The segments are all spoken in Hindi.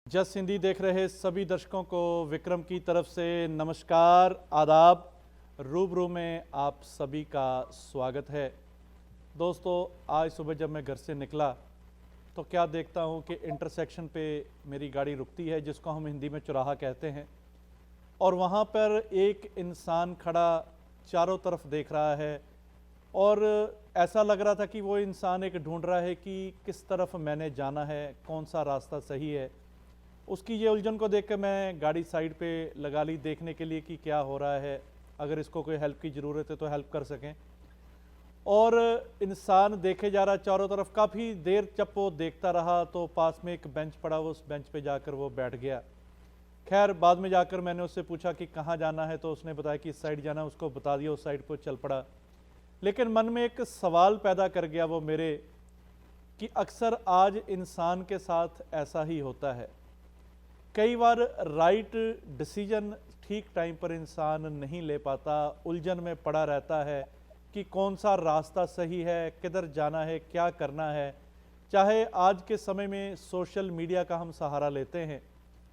जस हिंदी देख रहे सभी दर्शकों को विक्रम की तरफ से नमस्कार, आदाब। रूबरू में आप सभी का स्वागत है। दोस्तों, आज सुबह जब मैं घर से निकला तो क्या देखता हूं कि इंटरसेक्शन पे मेरी गाड़ी रुकती है, जिसको हम हिंदी में चौराहा कहते हैं, और वहां पर एक इंसान खड़ा चारों तरफ देख रहा है और ऐसा लग रहा था कि वो इंसान एक ढूंढ रहा है कि किस तरफ मैंने जाना है, कौन सा रास्ता सही है। उसकी ये उलझन को देख कर मैं गाड़ी साइड पे लगा ली देखने के लिए कि क्या हो रहा है, अगर इसको कोई हेल्प की ज़रूरत है तो हेल्प कर सकें। और इंसान देखे जा रहा चारों तरफ। काफ़ी देर जब वो देखता रहा तो पास में एक बेंच पड़ा, उस बेंच पे जाकर वो बैठ गया। खैर, बाद में जाकर मैंने उससे पूछा कि कहाँ जाना है, तो उसने बताया कि इस साइड जाना है। उसको बता दिया, उस साइड पर चल पड़ा। लेकिन मन में एक सवाल पैदा कर गया वो मेरे, कि अक्सर आज इंसान के साथ ऐसा ही होता है। कई बार राइट डिसीजन ठीक टाइम पर इंसान नहीं ले पाता, उलझन में पड़ा रहता है कि कौन सा रास्ता सही है, किधर जाना है, क्या करना है। चाहे आज के समय में सोशल मीडिया का हम सहारा लेते हैं,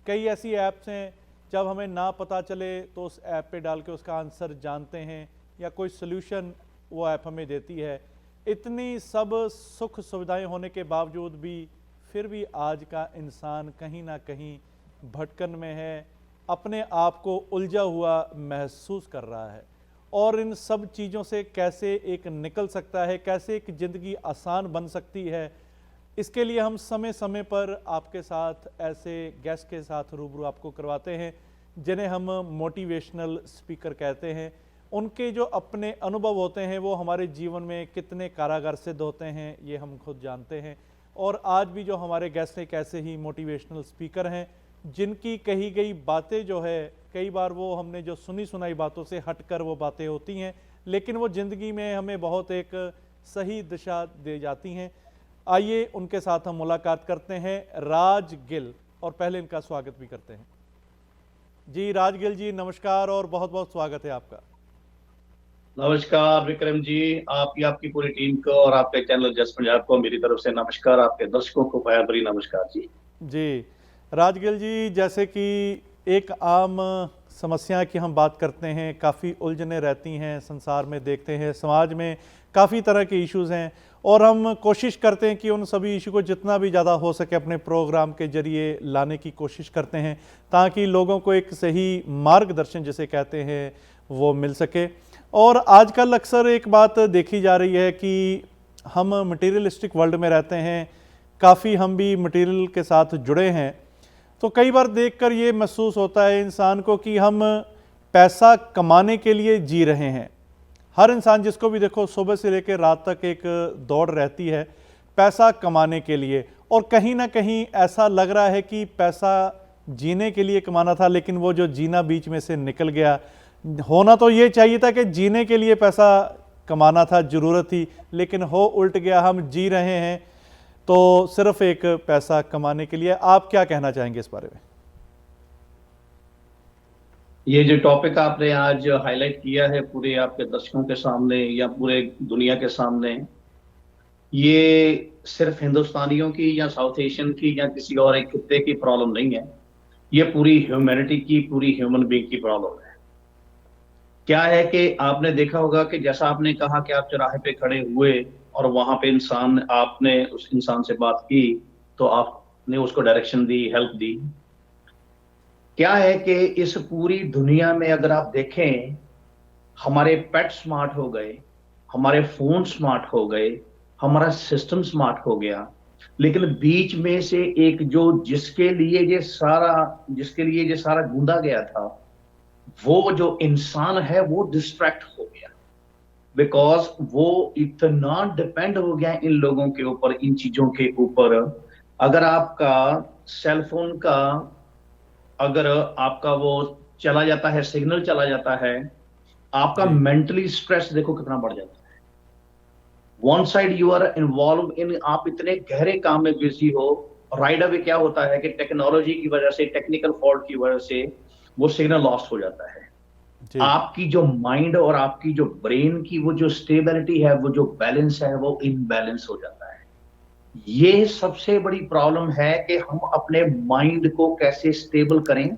कई ऐसी ऐप्स हैं जब हमें ना पता चले तो उस ऐप पे डाल के उसका आंसर जानते हैं या कोई सोल्यूशन वो ऐप हमें देती है। इतनी सब सुख सुविधाएं होने के बावजूद भी फिर भी आज का इंसान कहीं ना कहीं भटकन में है, अपने आप को उलझा हुआ महसूस कर रहा है। और इन सब चीज़ों से कैसे एक निकल सकता है, कैसे एक ज़िंदगी आसान बन सकती है, इसके लिए हम समय समय पर आपके साथ ऐसे गेस्ट के साथ रूबरू आपको करवाते हैं जिन्हें हम मोटिवेशनल स्पीकर कहते हैं। उनके जो अपने अनुभव होते हैं वो हमारे जीवन में कितने कारागार सिद्ध होते हैं ये हम खुद जानते हैं। और आज भी जो हमारे गेस्ट एक ऐसे ही मोटिवेशनल स्पीकर हैं जिनकी कही गई बातें जो है, कई बार वो हमने जो सुनी सुनाई बातों से हटकर वो बातें होती हैं, लेकिन वो ज़िंदगी में हमें बहुत एक सही दिशा दे जाती हैं। आइए उनके साथ हम मुलाकात करते हैं, राज गिल। और पहले इनका स्वागत भी करते हैं। जी राज गिल जी, नमस्कार और बहुत बहुत स्वागत है आपका। नमस्कार विक्रम जी, आपकी पूरी टीम को और आपके चैनल जस पंजाब को मेरी तरफ से नमस्कार। आपके दर्शकों को प्यार भरी नमस्कार जी। जी राज गिल जी, जैसे कि एक आम समस्या की हम बात करते हैं, काफ़ी उलझने रहती हैं संसार में, देखते हैं समाज में काफ़ी तरह के इश्यूज़ हैं और हम कोशिश करते हैं कि उन सभी इशू को जितना भी ज़्यादा हो सके अपने प्रोग्राम के जरिए लाने की कोशिश करते हैं ताकि लोगों को एक सही मार्गदर्शन जिसे कहते हैं वो मिल सके। और आजकल अक्सर एक बात देखी जा रही है कि हम मटीरियलिस्टिक वर्ल्ड में रहते हैं, काफ़ी हम भी मटीरियल के साथ जुड़े हैं। तो कई बार देखकर ये महसूस होता है इंसान को कि हम पैसा कमाने के लिए जी रहे हैं। हर इंसान जिसको भी देखो सुबह से लेकर रात तक एक दौड़ रहती है पैसा कमाने के लिए, और कहीं ना कहीं ऐसा लग रहा है कि पैसा जीने के लिए कमाना था, लेकिन वो जो जीना बीच में से निकल गया। होना तो ये चाहिए था कि जीने के लिए पैसा कमाना था, ज़रूरत थी, लेकिन हो उल्ट गया। हम जी रहे हैं तो सिर्फ एक पैसा कमाने के लिए। आप क्या कहना चाहेंगे इस बारे में? ये जो टॉपिक आपने आज हाईलाइट किया है पूरे आपके दर्शकों के सामने या पूरे दुनिया के सामने, ये सिर्फ हिंदुस्तानियों की या साउथ एशियन की या किसी और एक खित्ते की प्रॉब्लम नहीं है। ये पूरी ह्यूमैनिटी की, पूरी ह्यूमन बीइंग की प्रॉब्लम है। क्या है कि आपने देखा होगा कि जैसा आपने कहा कि आप चौराहे पे खड़े हुए और वहां पे आपने उस इंसान से बात की, तो आपने उसको डायरेक्शन दी, हेल्प दी। क्या है कि इस पूरी दुनिया में अगर आप देखें, हमारे पेट स्मार्ट हो गए, हमारे फोन स्मार्ट हो गए, हमारा सिस्टम स्मार्ट हो गया, लेकिन बीच में से एक जो जिसके लिए ये सारा गूंदा गया था, वो जो इंसान है वो डिस्ट्रैक्ट हो गया। बिकॉज वो इतना डिपेंड हो गया इन लोगों के ऊपर, इन चीजों के ऊपर। अगर आपका सेलफोन का अगर आपका वो चला जाता है, सिग्नल चला जाता है, आपका जी मेंटली स्ट्रेस देखो कितना बढ़ जाता है। One side you are involve in, आप इतने गहरे काम में बिजी हो, राइट अवे क्या होता है कि टेक्नोलॉजी की वजह से, टेक्निकल फॉल्ट की वजह से वो सिग्नल लॉस्ट हो जाता है। जी आपकी जो माइंड और आपकी जो ब्रेन की वो जो स्टेबिलिटी है, वो जो बैलेंस है, वो इनबैलेंस हो जाता है। ये सबसे बड़ी प्रॉब्लम है कि हम अपने माइंड को कैसे स्टेबल करें।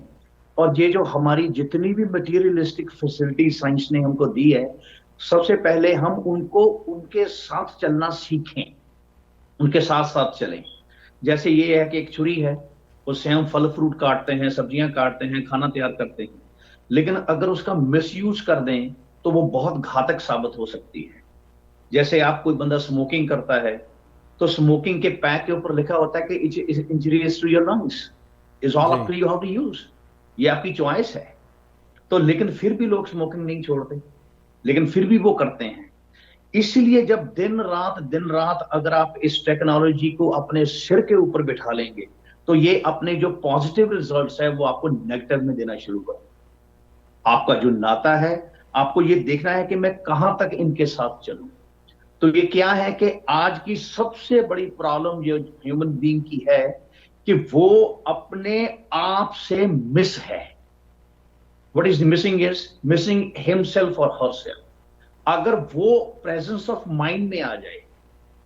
और ये जो हमारी जितनी भी मटेरियलिस्टिक फैसिलिटी साइंस ने हमको दी है, सबसे पहले हम उनको उनके साथ चलना सीखें, उनके साथ साथ चलें। जैसे ये है कि एक छुरी है, उससे हम फल फ्रूट काटते हैं, सब्जियां काटते हैं, खाना तैयार करते हैं। लेकिन अगर उसका मिसयूज कर दें तो वो बहुत घातक साबित हो सकती है। जैसे आप कोई बंदा स्मोकिंग करता है, तो स्मोकिंग के पैक के ऊपर लिखा होता है कि injurious to your lungs, is all जी up to you how to use. ये आपकी चॉइस है। तो लेकिन फिर भी लोग स्मोकिंग नहीं छोड़ते, लेकिन फिर भी वो करते हैं। इसलिए जब दिन रात अगर आप इस टेक्नोलॉजी को अपने सिर के ऊपर बिठा लेंगे, तो ये अपने जो पॉजिटिव रिजल्ट्स है वो आपको नेगेटिव में देना शुरू कर। आपका जो नाता है, आपको ये देखना है कि मैं कहां तक इनके साथ चलूं। तो ये क्या है कि आज की सबसे बड़ी प्रॉब्लम जो ह्यूमन बीइंग की है कि वो अपने आप से मिस है। व्हाट इज मिसिंग हिमसेल्फ और हरसेल्फ। अगर वो प्रेजेंस ऑफ माइंड में आ जाए,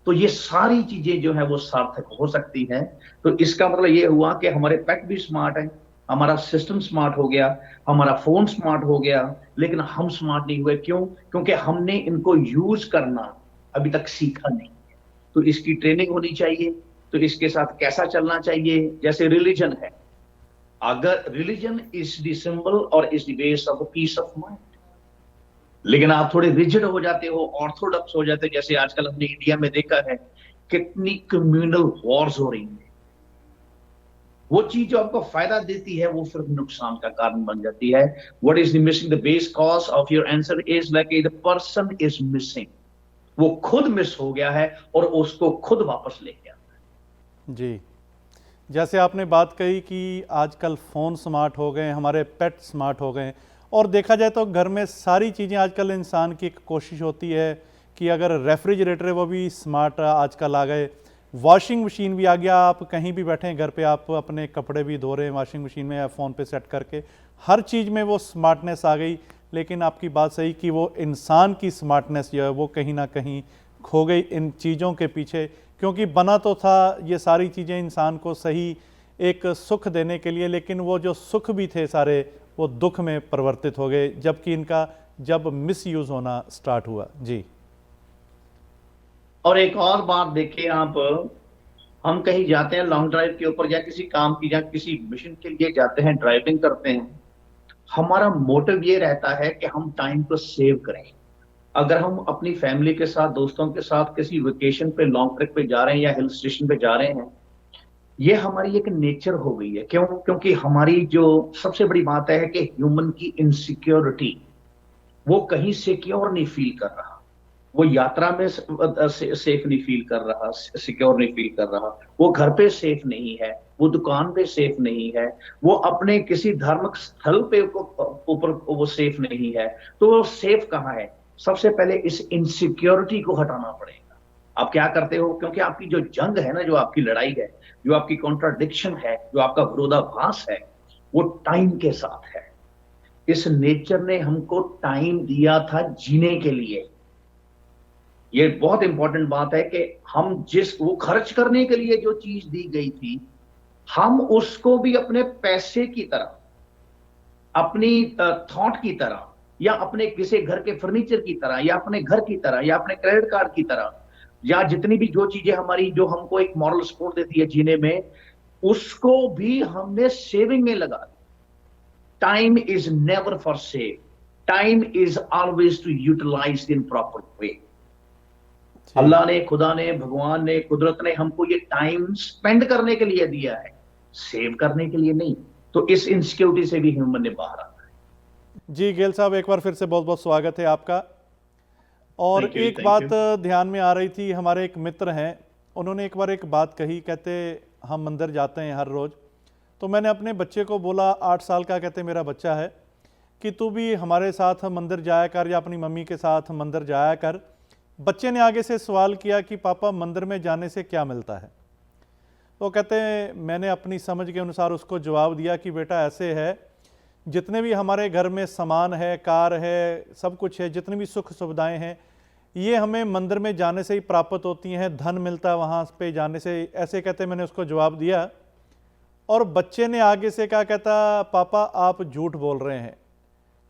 तो ये सारी चीजें जो है वो सार्थक हो सकती हैं। तो इसका मतलब ये हुआ कि हमारे पेट भी स्मार्ट है, हमारा सिस्टम स्मार्ट हो गया, हमारा फोन स्मार्ट हो गया, लेकिन हम स्मार्ट नहीं हुए। क्यों? क्योंकि हमने इनको यूज करना अभी तक सीखा नहीं। तो इसकी ट्रेनिंग होनी चाहिए। तो इसके साथ कैसा चलना चाहिए? जैसे रिलीजन है, अगर रिलीजन इज द सिंबल और is the base of peace of mind, लेकिन आप थोड़े रिजिड हो जाते हो, ऑर्थोडॉक्स हो जाते हो, जैसे आजकल हमने इंडिया में देखा है कितनी कम्युनल वॉर्स हो रही है। वो चीज जो आपको फायदा देती है वो फिर नुकसान का कारण बन जाती है। What is the missing? The base cause of your answer is like the person is missing. वो खुद मिस हो गया है और उसको खुद वापस ले गया। जी। जैसे आपने बात कही कि आजकल फ़ोन स्मार्ट हो गए, हमारे पेट स्मार्ट हो गए, और देखा जाए तो घर में सारी चीज़ें आजकल इंसान की एक कोशिश होती है कि अगर रेफ्रिजरेटर है वो भी स्मार्ट आजकल आ गए, वॉशिंग मशीन भी आ गया। आप कहीं भी बैठे हैं घर पे, आप अपने कपड़े भी धो रहे हैं वॉशिंग मशीन में या फ़ोन पे सेट करके, हर चीज़ में वो स्मार्टनेस आ गई। लेकिन आपकी बात सही कि वो इंसान की स्मार्टनेस जो है वो कहीं ना कहीं खो गई इन चीज़ों के पीछे, क्योंकि बना तो था ये सारी चीज़ें इंसान को सही एक सुख देने के लिए, लेकिन वो जो सुख भी थे सारे वो दुख में परिवर्तित हो गए, जबकि इनका जब मिसयूज़ होना स्टार्ट हुआ। जी और एक और बात देखिए आप, हम कहीं जाते हैं लॉन्ग ड्राइव के ऊपर या किसी काम की या किसी मिशन के लिए जाते हैं, ड्राइविंग करते हैं, हमारा मोटिव ये रहता है कि हम टाइम को सेव करें। अगर हम अपनी फैमिली के साथ, दोस्तों के साथ किसी वेकेशन पे, लॉन्ग ट्रिप पे जा रहे हैं या हिल स्टेशन पे जा रहे हैं, ये हमारी एक नेचर हो गई है। क्यों? क्योंकि हमारी जो सबसे बड़ी बात है कि ह्यूमन की इनसिक्योरिटी, वो कहीं सिक्योर नहीं फील कर रहा। वो यात्रा में सेफ नहीं फील कर रहा, सिक्योर नहीं फील कर रहा। वो घर पे सेफ नहीं है, वो दुकान पे सेफ नहीं है, वो अपने किसी धार्मिक स्थल पे ऊपर वो सेफ नहीं है। तो वो सेफ कहाँ है? सबसे पहले इस इनसिक्योरिटी को हटाना पड़ेगा। आप क्या करते हो? क्योंकि आपकी जो जंग है ना, जो आपकी लड़ाई है, जो आपकी कॉन्ट्राडिक्शन है, जो आपका विरोधाभास है, वो टाइम के साथ है। इस नेचर ने हमको टाइम दिया था जीने के लिए। ये बहुत इंपॉर्टेंट बात है कि हम जिस वो खर्च करने के लिए जो चीज दी गई थी, हम उसको भी अपने पैसे की तरह, अपनी थॉट की तरह, या अपने किसी घर के फर्नीचर की तरह, या अपने घर की तरह, या अपने क्रेडिट कार्ड की तरह, या जितनी भी जो चीजें हमारी, जो हमको एक मॉरल सपोर्ट देती है जीने में, उसको भी हमने सेविंग में लगा दिया। Time is never for save, time is always to utilise in proper way. जी अल्लाह ने, खुदा ने, भगवान ने, कुदरत ने हमको ये टाइम स्पेंड करने के लिए दिया है, सेव करने के लिए नहीं। तो इस इनसिक्योरिटी से भी ह्यूमन ने बाहर आना है। जी गेल साहब, एक बार फिर से बहुत बहुत स्वागत है आपका। और थैंक यू, एक थैंक यू। बात ध्यान में आ रही थी, हमारे एक मित्र हैं, उन्होंने एक बार एक बात कही, कहते हम मंदिर जाते हैं हर रोज़, तो मैंने अपने बच्चे को बोला, 8 साल का कहते मेरा बच्चा है, कि तू भी हमारे साथ मंदिर जाया कर या अपनी मम्मी के साथ मंदिर जाया कर। बच्चे ने आगे से सवाल किया कि पापा मंदिर में जाने से क्या मिलता है? तो कहते हैं मैंने अपनी समझ के अनुसार उसको जवाब दिया कि बेटा ऐसे है, जितने भी हमारे घर में सामान है, कार है, सब कुछ है, जितनी भी सुख सुविधाएं हैं, ये हमें मंदिर में जाने से ही प्राप्त होती हैं, धन मिलता है वहाँ पे जाने से, ऐसे कहते मैंने उसको जवाब दिया। और बच्चे ने आगे से कहा, कहता पापा आप झूठ बोल रहे हैं।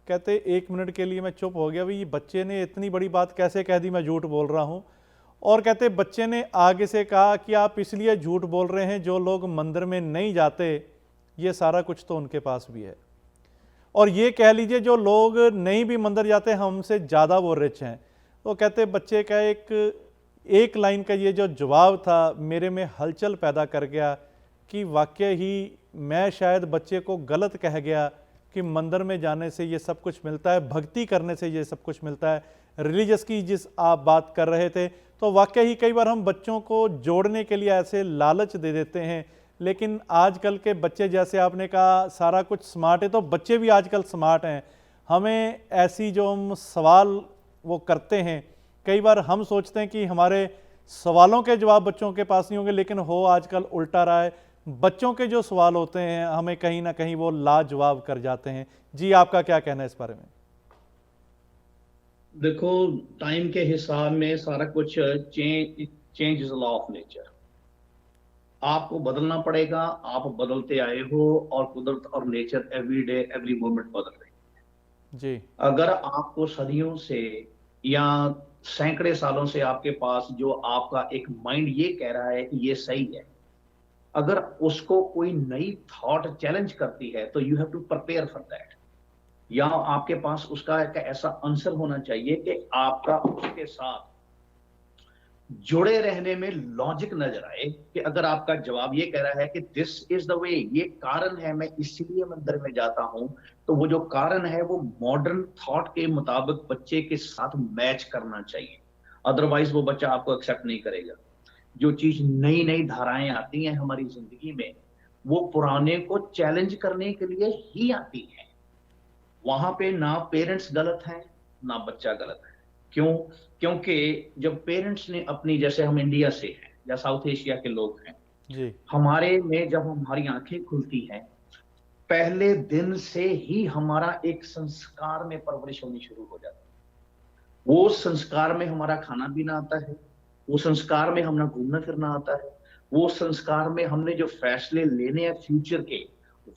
कहते 1 मिनट के लिए मैं चुप हो गया, भाई बच्चे ने इतनी बड़ी बात कैसे कह दी मैं झूठ बोल रहा हूँ। और कहते बच्चे ने आगे से कहा कि आप इसलिए झूठ बोल रहे हैं, जो लोग मंदिर में नहीं जाते ये सारा कुछ तो उनके पास भी है, और ये कह लीजिए जो लोग नहीं भी मंदिर जाते हमसे ज़्यादा वो रिच हैं। तो कहते बच्चे का एक लाइन का ये जो जवाब था मेरे में हलचल पैदा कर गया कि वाकई ही मैं शायद बच्चे को गलत कह गया कि मंदिर में जाने से ये सब कुछ मिलता है, भक्ति करने से ये सब कुछ मिलता है। रिलीजियस की जिस आप बात कर रहे थे, तो वाकई ही कई बार हम बच्चों को जोड़ने के लिए ऐसे लालच दे देते हैं, लेकिन आजकल के बच्चे, जैसे आपने कहा सारा कुछ स्मार्ट है, तो बच्चे भी आजकल स्मार्ट हैं। हमें ऐसी जो हम सवाल वो करते हैं, कई बार हम सोचते हैं कि हमारे सवालों के जवाब बच्चों के पास नहीं होंगे, लेकिन हो आजकल उल्टा रहा है। बच्चों के जो सवाल होते हैं हमें कहीं ना कहीं वो लाजवाब कर जाते हैं। जी आपका क्या कहना है इस बारे में? देखो, टाइम के हिसाब में सारा कुछ change is law of nature. आपको बदलना पड़ेगा, आप बदलते आए हो, और कुदरत और nature every day every moment बदल रही है जी। अगर आपको सदियों से या सैकड़े सालों से आपके पास जो आपका एक माइंड ये कह रहा है कि ये सही है, अगर उसको कोई नई थॉट चैलेंज करती है तो you have to prepare for that. या आपके पास उसका एक ऐसा आंसर होना चाहिए कि आपका उसके साथ जुड़े रहने में लॉजिक नजर आए। कि अगर आपका जवाब ये कह रहा है कि दिस इज द वे, ये कारण है, मैं इसीलिए मंदिर में जाता हूं, तो वो जो कारण है वो मॉडर्न थॉट के मुताबिक बच्चे के साथ मैच करना चाहिए। अदरवाइज वो बच्चा आपको एक्सेप्ट नहीं करेगा। जो चीज नई नई धाराएं आती हैं हमारी जिंदगी में, वो पुराने को चैलेंज करने के लिए ही आती है। वहां पे ना पेरेंट्स गलत हैं ना बच्चा गलत है। क्यों? क्योंकि जब पेरेंट्स ने अपनी, जैसे हम इंडिया से हैं या साउथ एशिया के लोग हैं जी। हमारे में जब हमारी आंखें खुलती हैं, पहले दिन से ही हमारा एक संस्कार में परवरिश होनी शुरू हो जाती है। वो संस्कार में हमारा खाना पीना आता है, वो संस्कार में हमारा घूमना फिरना आता है, वो संस्कार में हमने जो फैसले लेने हैं फ्यूचर के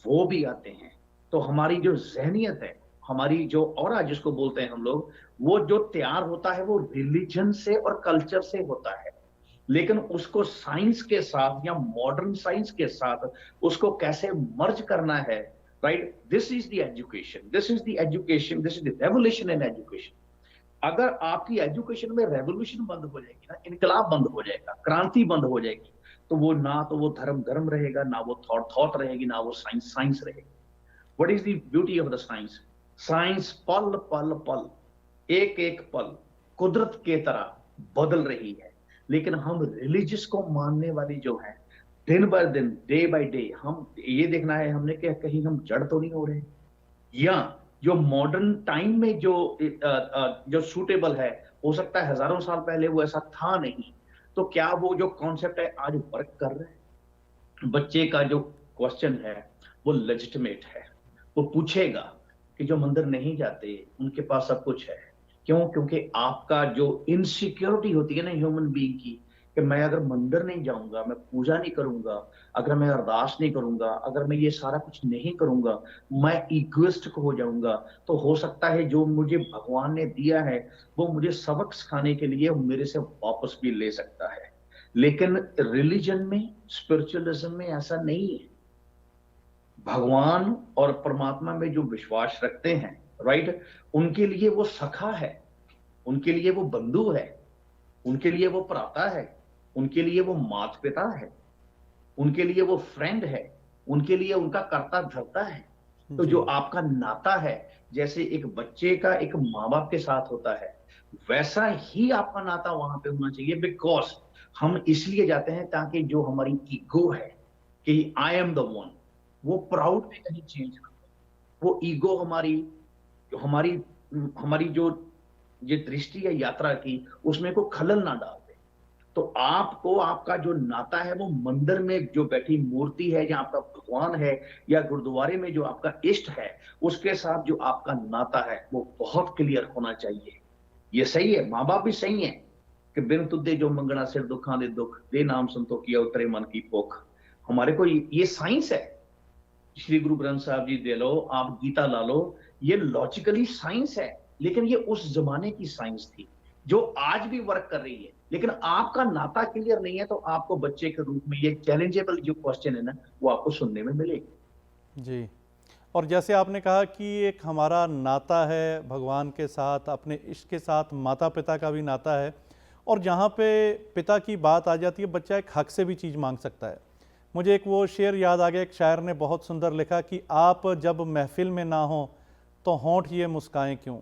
वो भी आते हैं। तो हमारी जो जहनियत है, हमारी जो ऑरा जिसको बोलते हैं हम लोग, वो जो तैयार होता है वो रिलीजन से और कल्चर से होता है। लेकिन उसको साइंस के साथ या मॉडर्न साइंस के साथ उसको कैसे मर्ज करना है, right? This is the education, this is the education, this is the revolution in education. अगर आपकी एजुकेशन में रेवोल्यूशन बंद हो जाएगी ना, इनकलाब बंद हो जाएगा, क्रांति बंद हो जाएगी, तो वो ना तो वो धर्म रहेगा, ना वो थॉट रहेगी, ना वो साइंस रहेगी। What is the beauty of the science? Science पल पल पल, एक एक पल कुदरत के तरह बदल रही है। लेकिन हम रिलीजियस को मानने वाली जो है, दिन ब दिन, डे बाय डे, हम ये देखना है हमने कि कहीं हम जड़ तो नहीं हो रहे, या जो मॉडर्न टाइम में जो सूटेबल है, हो सकता है हजारों साल पहले वो ऐसा था नहीं, तो क्या वो जो कॉन्सेप्ट है आज वर्क कर रहा है? बच्चे का जो क्वेश्चन है वो लेजिटिमेट है। वो पूछेगा कि जो मंदिर नहीं जाते उनके पास सब कुछ है। क्यों? क्योंकि आपका जो इनसिक्योरिटी होती है ना ह्यूमन बीइंग की, कि मैं अगर मंदिर नहीं जाऊंगा, मैं पूजा नहीं करूंगा, अगर मैं अरदास नहीं करूंगा, अगर मैं ये सारा कुछ नहीं करूंगा, मैं इगोइस्टिक हो जाऊंगा। तो हो सकता है जो मुझे भगवान ने दिया है वो मुझे सबक सिखाने के लिए मेरे से वापस भी ले सकता है। लेकिन रिलीजन में, स्पिरिचुअलिज्म में ऐसा नहीं है। भगवान और परमात्मा में जो विश्वास रखते हैं, राइट, उनके लिए वो सखा है, उनके लिए वो बंधु है, उनके लिए वो भ्राता है, उनके लिए वो माता पिता है, उनके लिए वो फ्रेंड है, उनके लिए उनका कर्ता धर्ता है। तो जो आपका नाता है, जैसे एक बच्चे का एक माँ बाप के साथ होता है, वैसा ही आपका नाता वहां पे होना चाहिए। बिकॉज हम इसलिए जाते हैं ताकि जो हमारी ईगो है कि आई एम द वन, वो प्राउड में कहीं चेंज ना हो। वो ईगो हमारी हमारी हमारी जो ये दृष्टि है यात्रा की, उसमें को खलल ना डाल दे। तो आपको आपका जो नाता है वो मंदिर में जो बैठी मूर्ति है, या आपका भगवान है, या गुरुद्वारे में जो आपका इष्ट है, उसके साथ जो आपका नाता है वो बहुत क्लियर होना चाहिए। ये सही है, माँ बाप भी सही है कि बिन तुद्धे जो मंगना सिर दुखा दे दुख दे नाम संतो किया उतरे मन की भूख। हमारे को ये साइंस है। श्री गुरु ग्रंथ साहब जी दे लो, आप गीता ला लो, ये लॉजिकली साइंस है। लेकिन ये उस जमाने की साइंस थी जो आज भी वर्क कर रही है। लेकिन आपका नाता क्लियर नहीं है तो आपको बच्चे के रूप में ये चैलेंजेबल जो क्वेश्चन है ना, वो आपको सुनने में मिलेगी। जी। और जैसे आपने कहा कि एक हमारा नाता है भगवान के साथ, अपने इष्ट के साथ, माता पिता का भी नाता है। और जहाँ पे पिता की बात आ जाती है, बच्चा एक हक से भी चीज़ मांग सकता है। मुझे एक वो शेर याद आ गया, एक शायर ने बहुत सुंदर लिखा कि आप जब महफिल में ना हो तो होंठ ये मुस्काएं क्यों,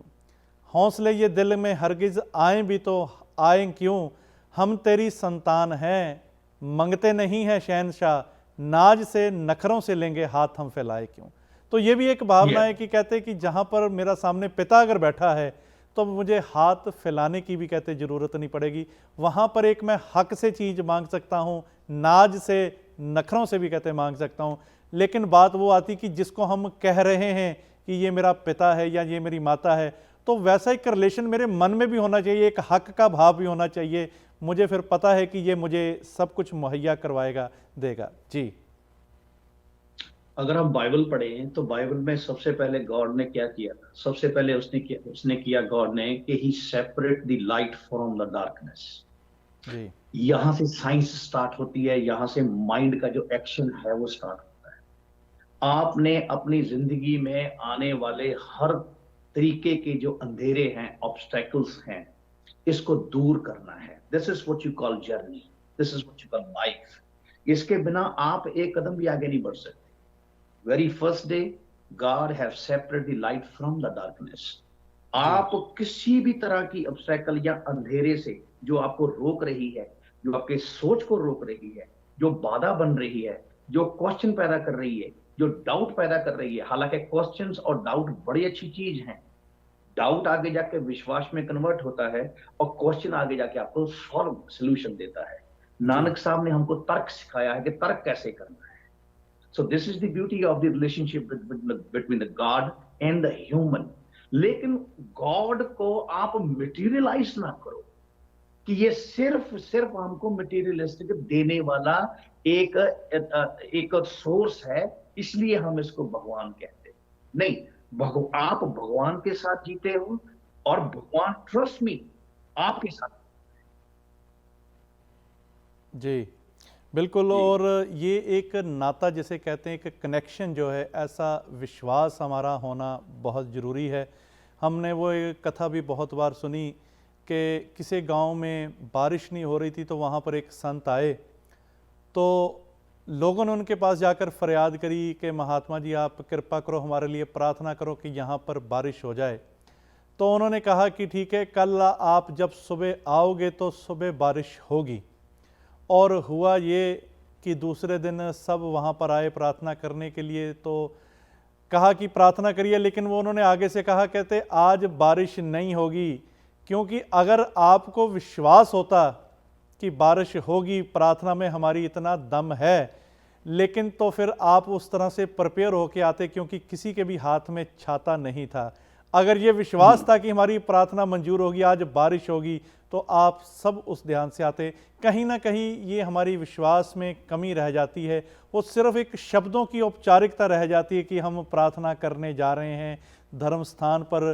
हौसले ये दिल में हरगिज़ आएं भी तो आएं क्यों, हम तेरी संतान हैं मंगते नहीं हैं शहनशाह, नाज से नखरों से लेंगे हाथ हम फैलाए क्यों। तो ये भी एक भावना है कि कहते हैं कि जहाँ पर मेरा सामने पिता अगर बैठा है तो मुझे हाथ फैलाने की भी कहते ज़रूरत नहीं पड़ेगी, वहाँ पर एक मैं हक से चीज़ मांग सकता हूँ, नाज से नखरों से भी कहते मांग सकता हूँ। लेकिन बात वो आती कि जिसको हम कह रहे हैं कि ये मेरा पिता है या ये मेरी माता है, तो वैसा एक रिलेशन मेरे मन में भी होना चाहिए, एक हक का भाव भी होना चाहिए। मुझे फिर पता है कि ये मुझे सब कुछ मुहैया करवाएगा, देगा। जी। अगर हम बाइबल पढ़ें तो बाइबल में सबसे पहले गॉड ने क्या किया? सबसे पहले उसने किया गॉड ने कि he separate the light from the darkness. जी। यहां से साइंस स्टार्ट होती है, यहां से माइंड का जो एक्शन है वो स्टार्ट होता है। आपने अपनी जिंदगी में आने वाले हर तरीके के जो अंधेरे हैं, ऑब्स्टेकल्स हैं, इसको दूर करना है। This is what you call journey, this is what you call life. इसके बिना आप एक कदम भी आगे नहीं बढ़ सकते। Very first day God have separate the light from the darkness. आप किसी भी तरह की ऑब्स्टेकल या अंधेरे से जो आपको रोक रही है, जो आपके सोच को रोक रही है, जो बाधा बन रही है, जो क्वेश्चन पैदा कर रही है, जो डाउट पैदा कर रही है, हालांकि क्वेश्चंस और डाउट बड़ी अच्छी चीज हैं। डाउट आगे जाके विश्वास में कन्वर्ट होता है और क्वेश्चन आगे जाके आपको सॉल्व सोल्यूशन देता है। नानक साहब ने हमको तर्क सिखाया है कि तर्क कैसे करना है। So this is the beauty of the relationship between the God and the human. लेकिन गॉड को आप मटेरियलाइज ना करो कि ये सिर्फ सिर्फ हमको मटेरियलिस्टिक देने वाला एक एक सोर्स है, इसलिए हम इसको भगवान कहते हैं। नहीं, आप भगवान के साथ जीते हो और भगवान ट्रस्ट मी आपके साथ। जी बिल्कुल। और ये एक नाता जिसे कहते हैं, एक कनेक्शन जो है, ऐसा विश्वास हमारा होना बहुत ज़रूरी है। हमने वो एक कथा भी बहुत बार सुनी कि किसी गांव में बारिश नहीं हो रही थी, तो वहाँ पर एक संत आए, तो लोगों ने उनके पास जाकर फरियाद करी कि महात्मा जी आप कृपा करो, हमारे लिए प्रार्थना करो कि यहाँ पर बारिश हो जाए। तो उन्होंने कहा कि ठीक है, कल आप जब सुबह आओगे तो सुबह बारिश होगी। और हुआ ये कि दूसरे दिन सब वहाँ पर आए प्रार्थना करने के लिए, तो कहा कि प्रार्थना करिए, लेकिन वो उन्होंने आगे से कहा, कहते आज बारिश नहीं होगी, क्योंकि अगर आपको विश्वास होता कि बारिश होगी, प्रार्थना में हमारी इतना दम है, लेकिन तो फिर आप उस तरह से प्रिपेयर होके आते, क्योंकि किसी के भी हाथ में छाता नहीं था। अगर ये विश्वास था कि हमारी प्रार्थना मंजूर होगी, आज बारिश होगी, तो आप सब उस ध्यान से आते। कहीं ना कहीं ये हमारी विश्वास में कमी रह जाती है, वो सिर्फ एक शब्दों की औपचारिकता रह जाती है कि हम प्रार्थना करने जा रहे हैं, धर्म स्थान पर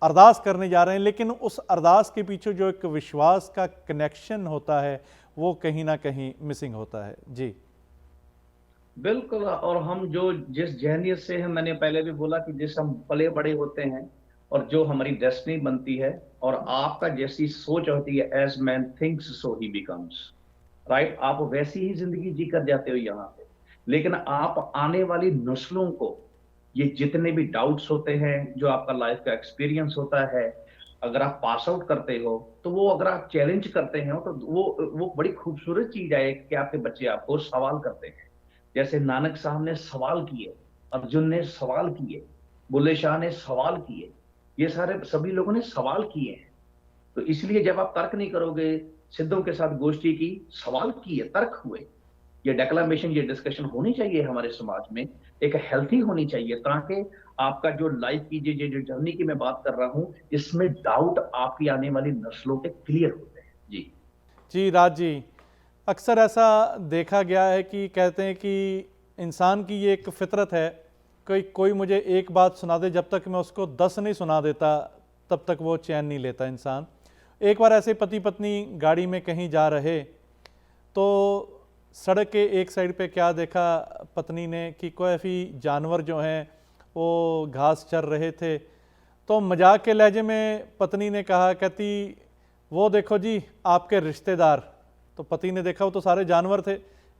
अरदास करने जा रहे हैं, लेकिन उस अरदास के पीछे जो एक विश्वास का कनेक्शन होता है वो कहीं ना कहीं मिसिंग होता है। जी बिल्कुल। और हम जो जिस जहनियत से हैं, मैंने पहले भी बोला कि जिस हम पले बड़े होते हैं और जो हमारी डेस्टिनी बनती है, और आपका जैसी सोच होती है, as man thinks so he becomes, right. आप वैसी ही जिंदगी जी कर जाते हो यहाँ पे। लेकिन आप आने वाली नस्लों को ये जितने भी डाउट्स होते हैं, जो आपका लाइफ का एक्सपीरियंस होता है, अगर आप पास आउट करते हो तो वो, अगर आप चैलेंज करते हैं तो वो बड़ी खूबसूरत चीज है कि आपके बच्चे आपको सवाल करते हैं। जैसे नानक साहब ने सवाल किए, अर्जुन ने सवाल किए, बुल्ले शाह ने सवाल किए, ये सारे सभी लोगों ने सवाल किए हैं। तो इसलिए जब आप तर्क नहीं करोगे, सिद्धों के साथ गोष्ठी की, सवाल किए, तर्क हुए, ये डेक्लामेशन, ये डिस्कशन होनी चाहिए हमारे समाज में, एक हेल्थी होनी चाहिए, ताकि आपका जो लाइफ की जो जर्नी की मैं बात कर रहा हूं, इसमें डाउट आपकी आने वाली नस्लों के क्लियर होते हैं। जी जी राज जी, अक्सर ऐसा देखा गया है कि कहते हैं कि इंसान की ये एक फितरत है, कोई कोई मुझे एक बात सुना दे, जब तक मैं उसको 10 नहीं सुना देता तब तक वो चैन नहीं लेता इंसान। एक बार ऐसे पति पत्नी गाड़ी में कहीं जा रहे तो सड़क के एक साइड पे क्या देखा पत्नी ने कि काफ़ी जानवर जो हैं वो घास चर रहे थे। तो मजाक के लहजे में पत्नी ने कहा, कहती वो देखो जी आपके रिश्तेदार। तो पति ने देखा वो तो सारे जानवर थे,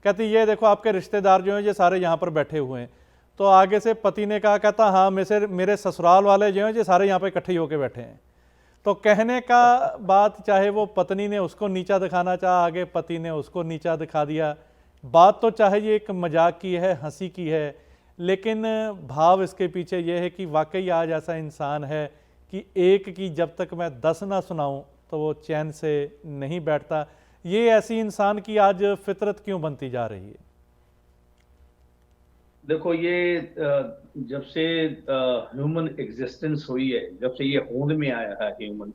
कहती ये देखो आपके रिश्तेदार जो हैं ये सारे यहाँ पर बैठे हुए हैं। तो आगे से पति ने कहा, कहता हाँ मेरे ससुराल वाले जो हैं ये सारे यहाँ पे इकट्ठे होकर बैठे हैं। तो कहने का बात, चाहे वो पत्नी ने उसको नीचा दिखाना चाहा, आगे पति ने उसको नीचा दिखा दिया। बात तो चाहे ये एक मजाक की है, हंसी की है, लेकिन भाव इसके पीछे ये है कि वाकई आज ऐसा इंसान है कि एक की जब तक मैं 10 ना सुनाऊं तो वो चैन से नहीं बैठता। ये ऐसी इंसान की आज फितरत क्यों बनती जा रही है? देखो, ये जब से ह्यूमन एग्जिस्टेंस हुई है, जब से ये होंद में आया है ह्यूमन,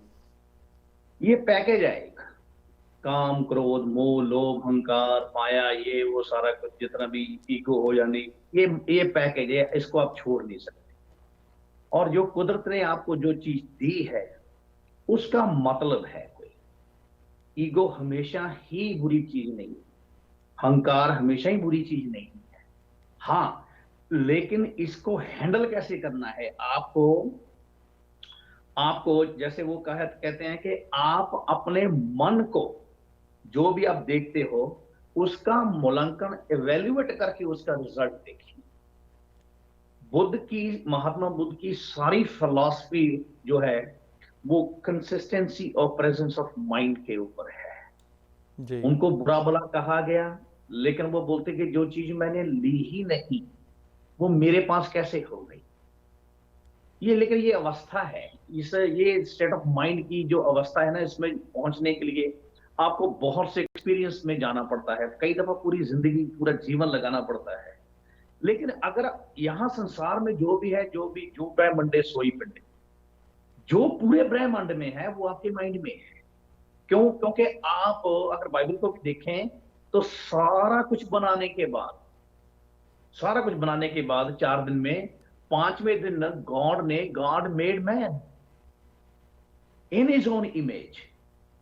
ये पैकेज है एक, काम क्रोध मोह लोभ अहंकार माया, ये वो सारा कुछ जितना भी ईगो हो जानी, ये पैकेज है, इसको आप छोड़ नहीं सकते। और जो कुदरत ने आपको जो चीज दी है उसका मतलब है कोई। ईगो हमेशा ही बुरी चीज नहीं है, अहंकार हमेशा ही बुरी चीज नहीं है। हाँ, लेकिन इसको हैंडल कैसे करना है आपको, आपको जैसे वो कहते हैं कि आप अपने मन को, जो भी आप देखते हो उसका मूल्यांकन इवेल्युएट करके उसका रिजल्ट देखिए। महात्मा बुद्ध की सारी फिलॉसफी जो है वो कंसिस्टेंसी और प्रेजेंस ऑफ माइंड के ऊपर है। जी उनको बुरा भला कहा गया, लेकिन वो बोलते कि जो चीज मैंने ली ही नहीं वो मेरे पास कैसे हो गई। ये लेकिन ये अवस्था है, ये स्टेट ऑफ माइंड की जो अवस्था है ना, इसमें पहुंचने के लिए आपको बहुत से एक्सपीरियंस में जाना पड़ता है, कई दफा पूरी जिंदगी पूरा जीवन लगाना पड़ता है। लेकिन अगर यहाँ संसार में जो भी है, जो भी जो ब्रह्मांडे सोई पिंडे, जो पूरे ब्रह्मांड में है वो आपके माइंड में है। क्यों? क्योंकि आप अगर बाइबल को भी देखें तो सारा कुछ बनाने के बाद 4 दिन में, 5वें दिन God made man in his own image.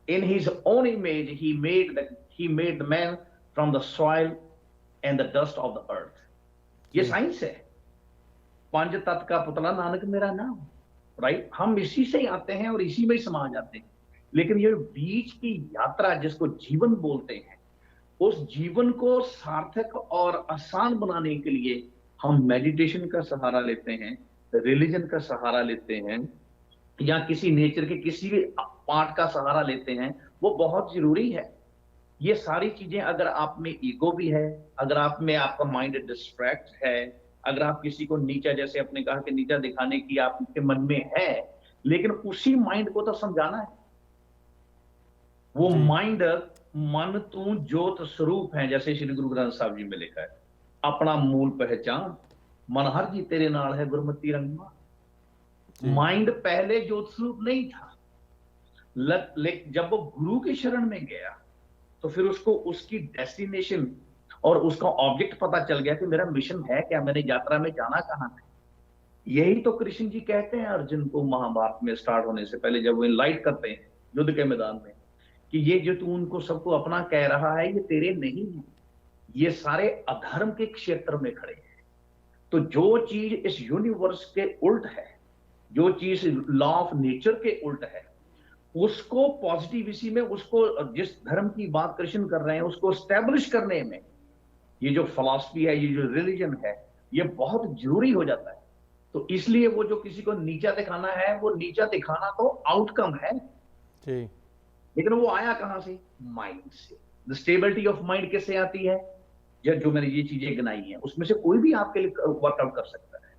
In his own image, he made the man from the soil and the dust of the earth. ये साइंस है। 5 तत्व का पुतला नानक मेरा नाम, राइट? हम इसी से ही आते हैं और इसी में ही समा जाते हैं। लेकिन ये बीच की यात्रा जिसको जीवन बोलते हैं, उस जीवन को सार्थक और आसान बनाने के लिए हम मेडिटेशन का सहारा लेते हैं, रिलीजन का सहारा लेते हैं, या किसी नेचर के किसी भी पार्ट का सहारा लेते हैं। वो बहुत जरूरी है। ये सारी चीजें, अगर आप में ईगो भी है, अगर आप में आपका माइंड डिस्ट्रैक्ट है, अगर आप किसी को नीचा, जैसे आपने कहा कि नीचा दिखाने की आपके मन में है, लेकिन उसी माइंड को तो समझाना है। वो माइंड, मन तू ज्योत स्वरूप है, जैसे श्री गुरु ग्रंथ साहब जी में लिखा है, अपना मूल पहचान, मन हर जी तेरे नाल है गुरमति रंगमा। माइंड पहले ज्योत स्वरूप नहीं था, लेकिन जब वो गुरु की शरण में गया तो फिर उसको उसकी डेस्टिनेशन और उसका ऑब्जेक्ट पता चल गया कि मेरा मिशन है क्या, मैंने यात्रा में जाना कहां है। यही तो कृष्ण जी कहते हैं अर्जुन को महाभारत में स्टार्ट होने से पहले, जब वो इनलाइट करते हैं युद्ध के मैदान में, कि ये जो तू उनको सबको अपना कह रहा है ये तेरे नहीं है, ये सारे अधर्म के क्षेत्र में खड़े हैं। तो जो चीज इस यूनिवर्स के उल्ट है, जो चीज लॉ ऑफ नेचर के उल्ट है, उसको पॉजिटिव इसी में, उसको जिस धर्म की बात कृष्ण कर रहे हैं उसको स्टैब्लिश करने में ये जो फिलॉसफी है, ये जो रिलीजन है, ये बहुत जरूरी हो जाता है। तो इसलिए वो जो किसी को नीचा दिखाना है, वो नीचा दिखाना तो आउटकम है जी, लेकिन वो आया कहां से? माइंड से। द स्टेबिलिटी ऑफ माइंड कैसे आती है? जो मैंने ये चीजें गिनाई हैं उसमें से कोई भी आपके लिए वर्कआउट कर सकता है।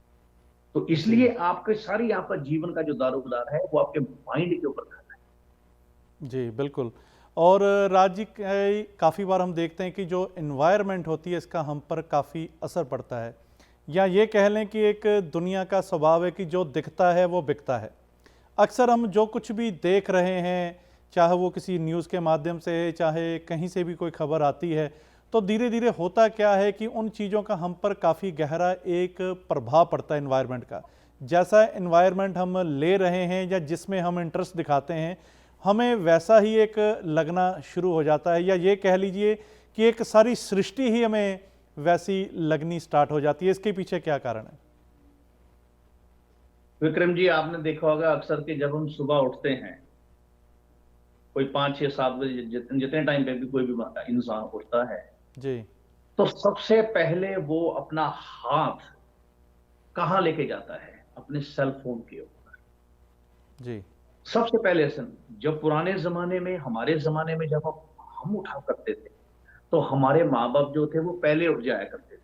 तो इसलिए आपके सारी आपका जीवन का जो दारोमदार है वो आपके माइंड के ऊपर खड़ा है। जी बिल्कुल। और राज्य काफ़ी बार हम देखते हैं कि जो इन्वायरमेंट होती है इसका हम पर काफ़ी असर पड़ता है, या ये कह लें कि एक दुनिया का स्वभाव है कि जो दिखता है वो बिकता है। अक्सर हम जो कुछ भी देख रहे हैं, चाहे वो किसी न्यूज़ के माध्यम से, चाहे कहीं से भी कोई खबर आती है, तो धीरे धीरे होता क्या है कि उन चीज़ों का हम पर काफ़ी गहरा एक प्रभाव पड़ता है इन्वायरमेंट का। जैसा इन्वायरमेंट हम ले रहे हैं या जिसमें हम इंटरेस्ट दिखाते हैं, हमें वैसा ही एक लगना शुरू हो जाता है, या ये कह लीजिए कि एक सारी सृष्टि ही हमें वैसी लगनी स्टार्ट हो जाती है। इसके पीछे क्या कारण है? विक्रम जी, आपने देखा होगा अक्सर कि जब हम सुबह उठते हैं, कोई 5 6 7 बजे, जितने जितने टाइम पे भी कोई भी इंसान उठता है, जी। तो सबसे पहले वो अपना हाथ कहाँ लेके जाता है? अपने सेल फोन के ऊपर। जी। सबसे पहले जब पुराने जमाने में, हमारे जमाने में जब हम उठा करते थे, तो हमारे माँ बाप जो थे वो पहले उठ जाया करते थे।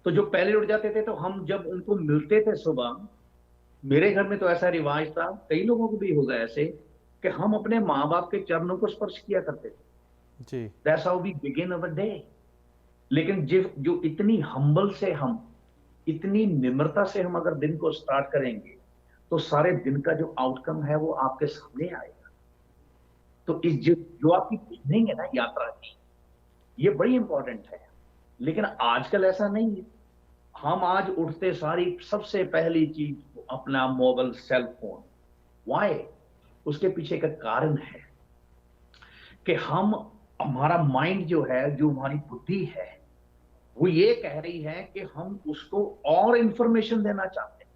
तो जो पहले उठ जाते थे, तो हम जब उनको मिलते थे सुबह, मेरे घर में तो ऐसा रिवाज था, कई लोगों को भी होगा ऐसे, कि हम अपने माँ बाप के चरणों को स्पर्श किया करते थे। जी। That's how we begin our day. लेकिन जो इतनी हम्बल से हम, इतनी निम्रता से हम अगर दिन को स्टार्ट करेंगे, तो सारे दिन का जो आउटकम है वो आपके सामने आएगा। तो इस जो आपकी बिगनिंग है ना यात्रा की, ये बड़ी इंपॉर्टेंट है। लेकिन आजकल ऐसा नहीं है। हम आज उठते सारी सबसे पहली चीज अपना मोबाइल सेल फोन। वाई? उसके पीछे का कारण है कि हमारा माइंड जो है, जो हमारी बुद्धि है, वो ये कह रही है कि हम उसको और इंफॉर्मेशन देना चाहते हैं।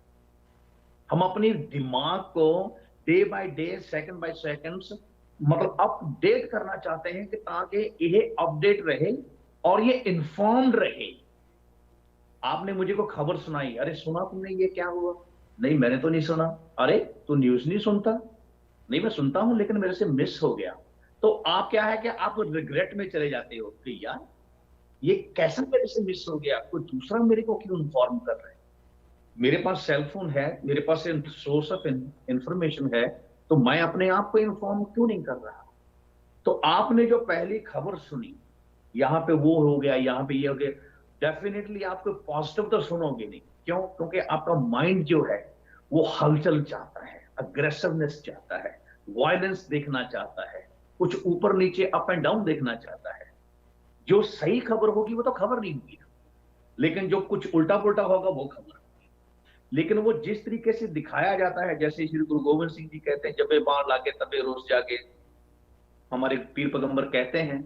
हम अपने दिमाग को day by day, second by second, मतलब अपडेट करना चाहते हैं, कि ताकि ये अपडेट रहे और ये इन्फॉर्म्ड रहे। आपने मुझे को खबर सुनाई, अरे सुना तुमने ये क्या हुआ? नहीं, मैंने तो नहीं सुना। अरे तू न्यूज नहीं सुनता? नहीं, मैं सुनता हूं, लेकिन मेरे से मिस हो गया। तो आप क्या है कि आप रिग्रेट में चले जाते हो कि यार ये कैसा मेरे से मिस हो गया, कोई दूसरा मेरे को क्यों इन्फॉर्म कर रहा है। मेरे पास सेल फोन है, मेरे पास सोर्स ऑफ इंफॉर्मेशन है, तो मैं अपने आप को इन्फॉर्म क्यों नहीं कर रहा? तो आपने जो पहली खबर सुनी, यहाँ पे वो हो गया, यहाँ पे ये हो गया, डेफिनेटली आपको पॉजिटिव तो सुनोगे नहीं। क्यों? क्योंकि आपका माइंड जो है वो हलचल चाहता है, अग्रेसिवनेस चाहता है, वायलेंस देखना चाहता है, कुछ ऊपर नीचे, अप एंड डाउन देखना चाहता है। जो सही खबर होगी वो तो खबर नहीं होगी, लेकिन जो कुछ उल्टा पुल्टा होगा वो खबर होगी। लेकिन वो जिस तरीके से दिखाया जाता है, जैसे श्री गुरु गोविंद सिंह जी कहते हैं, जबे बाण लागे तबे रोज जागे। हमारे पीर पैगंबर कहते हैं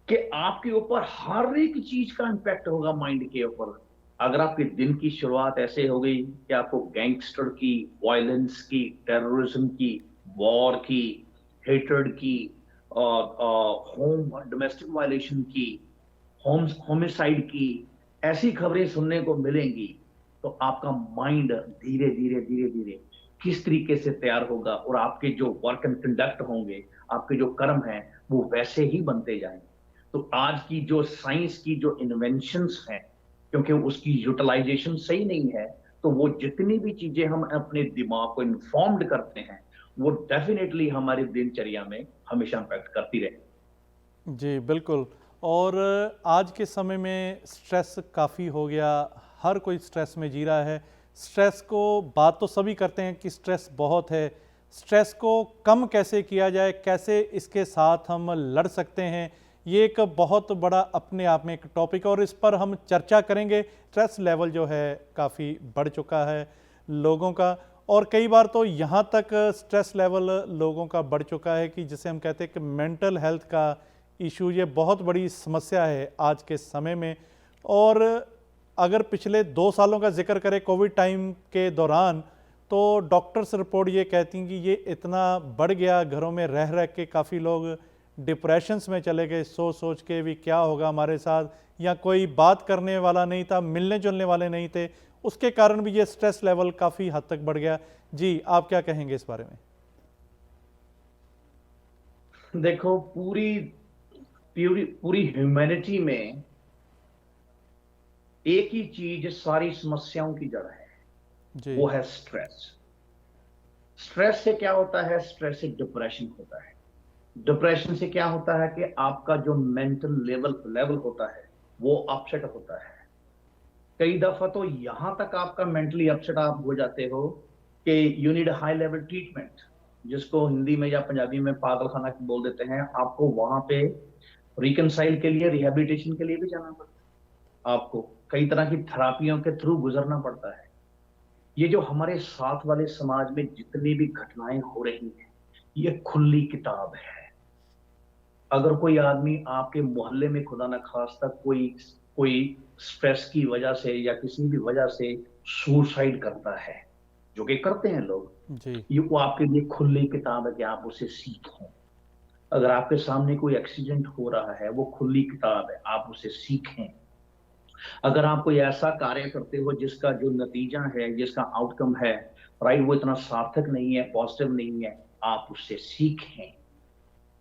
कि आपके ऊपर हर एक चीज का इंपैक्ट होगा माइंड के ऊपर। अगर आपके दिन की शुरुआत ऐसे हो गई कि आपको गैंगस्टर की, वायलेंस की, टेररिज्म की, वॉर की, हेट्रेड की, होम डोमेस्टिक वायलेशन की, होमिसाइड की, ऐसी खबरें सुनने को मिलेंगी, तो आपका माइंड धीरे धीरे धीरे धीरे किस तरीके से तैयार होगा, और आपके जो वर्क एंड कंडक्ट होंगे, आपके जो कर्म हैं, वो वैसे ही बनते जाएंगे। तो आज की जो साइंस की जो इन्वेंशंस हैं, क्योंकि उसकी यूटिलाइजेशन सही नहीं है, तो वो जितनी भी चीजें हम अपने दिमाग को इन्फॉर्म्ड करते हैं, वो डेफिनेटली हमारी दिनचर्या में हमेशा इम्पैक्ट करती रहे। जी बिल्कुल। और आज के समय में स्ट्रेस काफ़ी हो गया, हर कोई स्ट्रेस में जी रहा है। स्ट्रेस को बात तो सभी करते हैं कि स्ट्रेस बहुत है, स्ट्रेस को कम कैसे किया जाए, कैसे इसके साथ हम लड़ सकते हैं, ये एक बहुत बड़ा अपने आप में एक टॉपिक है और इस पर हम चर्चा करेंगे। स्ट्रेस लेवल जो है काफ़ी बढ़ चुका है लोगों का, और कई बार तो यहाँ तक स्ट्रेस लेवल लोगों का बढ़ चुका है कि जिसे हम कहते हैं कि मेंटल हेल्थ का इशू, ये बहुत बड़ी समस्या है आज के समय में। और अगर पिछले 2 सालों का जिक्र करें कोविड टाइम के दौरान, तो डॉक्टर्स रिपोर्ट ये कहती हैं कि ये इतना बढ़ गया, घरों में रह रह के काफ़ी लोग डिप्रेशंस में चले गए, सोच सोच के भी क्या होगा हमारे साथ, या कोई बात करने वाला नहीं था, मिलने जुलने वाले नहीं थे, उसके कारण भी ये स्ट्रेस लेवल काफ़ी हद तक बढ़ गया। जी आप क्या कहेंगे इस बारे में? देखो, पूरी पूरी पूरी ह्यूमैनिटी में एक ही चीज सारी समस्याओं की जड़ है, जी। वो है स्ट्रेस। स्ट्रेस से क्या होता है? स्ट्रेस से डिप्रेशन होता है। डिप्रेशन से क्या होता है कि आपका जो मेंटल लेवल लेवल होता है वो अपसेट होता है। कई दफा तो यहां तक आपका मेंटली अपसेट आप हो जाते हो कि you need high level treatment, जिसको हिंदी में या पंजाबी में पागल खाना बोल देते हैं। आपको वहां पे रिकनसाइल के लिए, रिहेबिलिटेशन के लिए भी जाना पड़ता है। आपको कई तरह की थेरापियों के थ्रू गुजरना पड़ता है। ये जो हमारे साथ वाले समाज में जितनी भी घटनाएं हो रही हैं, ये खुली किताब है। अगर कोई आदमी आपके मोहल्ले में खुदा न खास्ता कोई कोई स्ट्रेस की वजह से या किसी भी वजह से सुसाइड करता है, जो कि करते हैं लोग, जी। ये वो आपके लिए खुली किताब है कि आप उसे सीखें। अगर आपके सामने कोई एक्सीडेंट हो रहा है, वो खुली किताब है, आप उसे सीखें। अगर आप कोई ऐसा कार्य करते हो जिसका जो नतीजा है, जिसका आउटकम है, राइट, वो इतना सार्थक नहीं है, पॉजिटिव नहीं है, आप उससे सीखें।